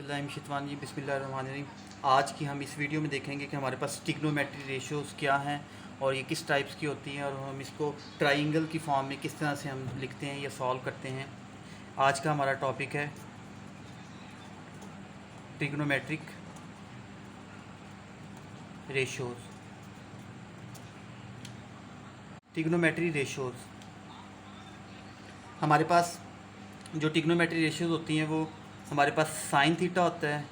औज़ुबिल्लाहिमिनश्शैतानिर्रजीम बिस्मिल्लाहिर्रहमानिर्रहीम। आज की हम इस वीडियो में देखेंगे कि हमारे पास ट्रिग्नोमेट्री रेशियोज़ क्या हैं और ये किस टाइप्स की होती हैं और हम इसको ट्राइंगल की फॉर्म में किस तरह से हम लिखते हैं या सॉल्व करते हैं। आज का हमारा टॉपिक है ट्रिग्नोमेट्रिक रेशियोज़। ट्रिग्नोमेट्री रेशियोज़ हमारे पास जो ट्रिग्नोमेट्री रेशियोज़ होती हैं वो हमारे पास साइन थीटा होता है,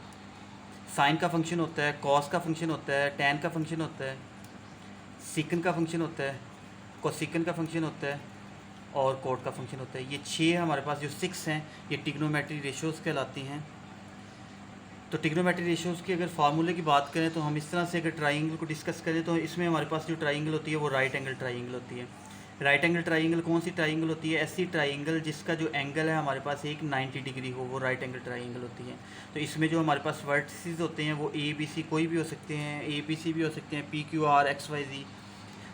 साइन का फंक्शन होता है, कॉस का फंक्शन होता है, टैन का फंक्शन होता है, सीकन का फंक्शन होता है, कोसिकन का फंक्शन होता है और कोट का फंक्शन होता है। ये 6 हमारे पास जो 6 हैं ये ट्रिग्नोमेट्री रेशियोज़ कहलाती हैं। तो ट्रिग्नोमेट्री रेशियोज़ की अगर फार्मूले की बात करें तो हम इस तरह से अगर ट्राइंगल को डिस्कस करें तो इसमें हमारे पास जो ट्राइंगल होती है वो राइट एंगल ट्राइंगल होती है। राइट एंगल ट्राइंगल कौन सी ट्राइंगल होती है? ऐसी ट्राइंगल जिसका जो एंगल है हमारे पास एक 90 डिग्री हो, वो राइट एंगल ट्राइंगल होती है। तो इसमें जो हमारे पास वर्टिसेस होते हैं वो ए बी सी कोई भी हो सकते हैं, ए बी सी भी हो सकते हैं, P Q R X Y G.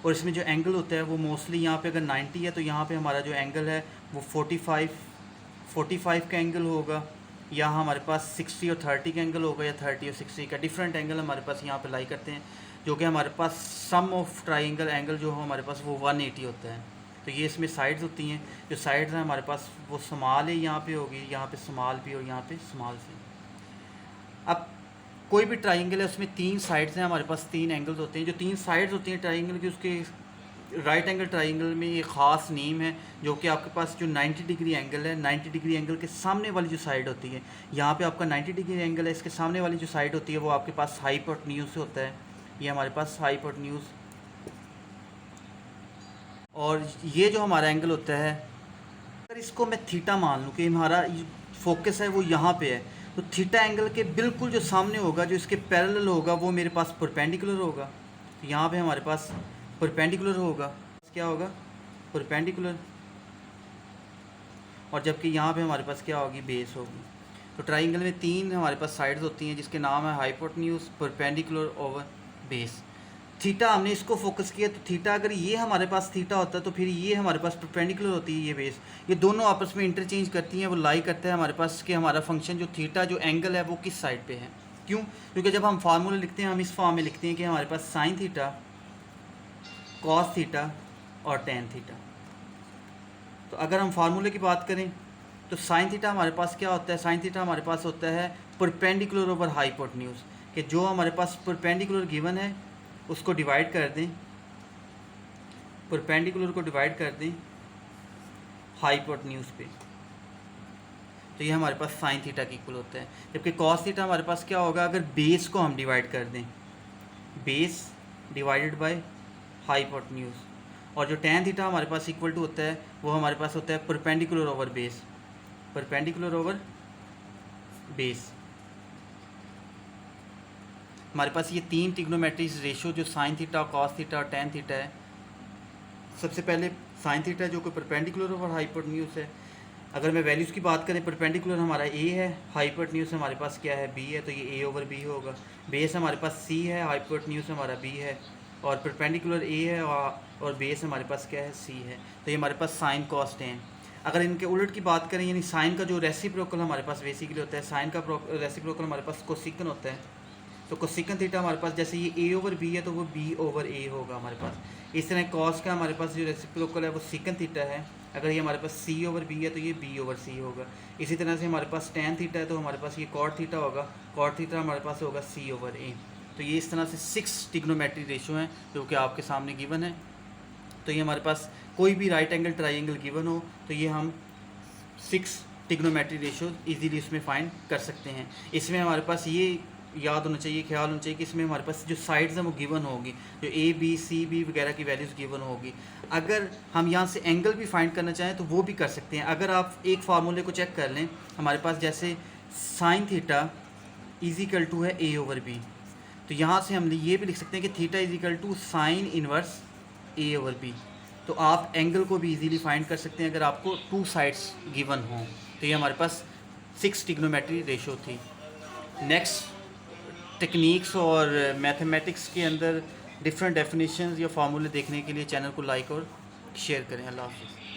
और इसमें जो एंगल होता है वो मोस्टली यहाँ पे अगर 90 है तो यहाँ पे हमारा जो एंगल है वो 45 का एंगल होगा, या हमारे पास 60 और 30 का एंगल होगा, या 30 और 60 का डिफरेंट एंगल हमारे पास यहाँ पे लाई करते हैं। जो कि हमारे पास सम ऑफ ट्राइंगल एंगल जो हो हमारे पास वो 180 होता है। तो ये इसमें साइड्स होती हैं, जो साइड्स हैं हमारे पास वो स्मॉल है, यहाँ पे होगी, यहाँ पे स्मॉल भी और यहाँ पे स्मॉल सी। अब कोई भी ट्राइंगल है उसमें 3 साइड्स हैं हमारे पास, 3 एंगल्स होते हैं। जो 3 साइड्स होती हैं ट्राइंगल की उसके राइट एंगल ट्राइंगल में ये ख़ास नेम है, जो कि आपके पास जो 90 डिग्री एंगल है, 90 डिग्री एंगल के सामने वाली जो साइड होती है, यहाँ पे आपका 90 डिग्री एंगल है, इसके सामने वाली जो साइड होती है वो आपके पास हाइपोटेन्यूज होता है। ये हमारे पास हाइपोटेन्यूज, और ये जो हमारा एंगल होता है अगर इसको मैं थीटा मान लूँ कि हमारा फोकस है वो यहाँ पे है, तो थीटा एंगल के बिल्कुल जो सामने होगा, जो इसके पैरेलल होगा, वो मेरे पास परपेंडिकुलर होगा। तो यहाँ पे हमारे पास परपेंडिकुलर होगा, क्या होगा? परपेंडिकुलर। और जबकि यहाँ पे हमारे पास क्या होगी? बेस होगी। तो ट्राइंगल में 3 हमारे पास साइड्स होती हैं जिसके नाम है हाइपोटेन्यूज, परपेंडिकुलर और बेस। थीटा हमने इसको फोकस किया, तो थीटा अगर ये हमारे पास थीटा होता है तो फिर ये हमारे पास परपेंडिकुलर होती है, ये बेस। ये दोनों आपस में इंटरचेंज करती हैं, वो लाई करता है हमारे पास कि हमारा फंक्शन जो थीटा जो एंगल है वो किस साइड पे है। क्यों? क्योंकि जब हम फार्मूले लिखते हैं हम इस फॉर्म में लिखते हैं कि हमारे पास साइन थीटा, कॉस थीटा और टेन थीटा। तो अगर हम फार्मूले की बात करें तो साइन थीटा हमारे पास क्या होता है? साइन थीटा हमारे पास होता है परपेंडिकुलर ओवर हाइपोटेन्यूज, कि जो हमारे पास परपेंडिकुलर गिवन है उसको डिवाइड कर दें, परपेंडिकुलर को डिवाइड कर दें हाइपोटेन्यूज पे, तो ये हमारे पास साइन थीटा की इक्वल होता है। जबकि कॉस थीटा हमारे पास क्या होगा? अगर बेस को हम डिवाइड कर दें, बेस डिवाइडेड बाय हाइपोटेन्यूज, और जो टेन थीटा हमारे पास इक्वल टू होता है वो हमारे पास होता है perpendicular over base, perpendicular over base. हमारे पास ये 3 ट्रिग्नोमेट्री रेशियो जो साइन थीटा, कॉस थीटा और टेन थीटा है। सबसे पहले साइन थीटा जो कि परपेंडिकुलर ओवर हाइपोटेन्यूज है। अगर मैं वैल्यूज़ की बात करें, परपेंडिकुलर हमारा ए है, हाइपोटेन्यूज हमारे पास क्या है? बी है, तो ये ए ओवर बी होगा। बेस हमारे पास सी है, हाइपोटेन्यूज हमारा बी है, और परपेंडिकुलर ए है और बेस हमारे पास क्या है? सी है। तो ये हमारे पास साइन कॉस टेन। अगर इनके उलट की बात करें, यानी साइन का जो रेसिप्रोकल हमारे पास बेसिकली होता है, साइन का रेसिप्रोकल हमारे पास कोसिकन होता है। तो कोसिकन थीटा हमारे पास जैसे ये ए ओवर बी है तो वो बी ओवर ए होगा हमारे पास। इस तरह कॉस का हमारे पास जो रेसिप्रोकल है वो सिकन थीटा है, अगर ये हमारे पास सी ओवर बी है तो ये बी ओवर सी होगा। इसी तरह से हमारे पास टेन थीटा है तो हमारे पास ये कॉट थीटा होगा, कॉट थीटा हमारे पास होगा सी ओवर ए। तो ये इस तरह से 6 ट्रिग्नोमेट्री रेशियो हैं जो कि आपके सामने गिवन है। तो ये हमारे पास कोई भी राइट एंगल ट्राइंगल गिवन हो तो ये हम 6 ट्रिग्नोमेट्री रेशियो इजीली इसमें फाइंड कर सकते हैं। इसमें हमारे पास ये याद होना चाहिए, ख्याल होना चाहिए कि इसमें हमारे पास जो साइड्स हैं वो गिवन होगी, जो ए बी सी बी वगैरह की वैल्यूज़ गिवन होगी। अगर हम यहाँ से एंगल भी फाइंड करना चाहें तो वो भी कर सकते हैं। अगर आप एक फार्मूले को चेक कर लें, हमारे पास जैसे साइन थीटा इजिकल टू है ए ओवर बी, तो यहाँ से हम ये भी लिख सकते हैं कि theta is equal to sine inverse A over B. तो आप एंगल को भी इजीली फाइंड कर सकते हैं अगर आपको 2 साइड्स गिवन हों। तो ये हमारे पास 6 ट्रिग्नोमेट्री रेशियो थी। नेक्स्ट टेक्निक्स और मैथमेटिक्स के अंदर डिफरेंट डेफिनेशंस या फार्मूले देखने के लिए चैनल को लाइक और शेयर करें। अल्लाह हाफ़िज़।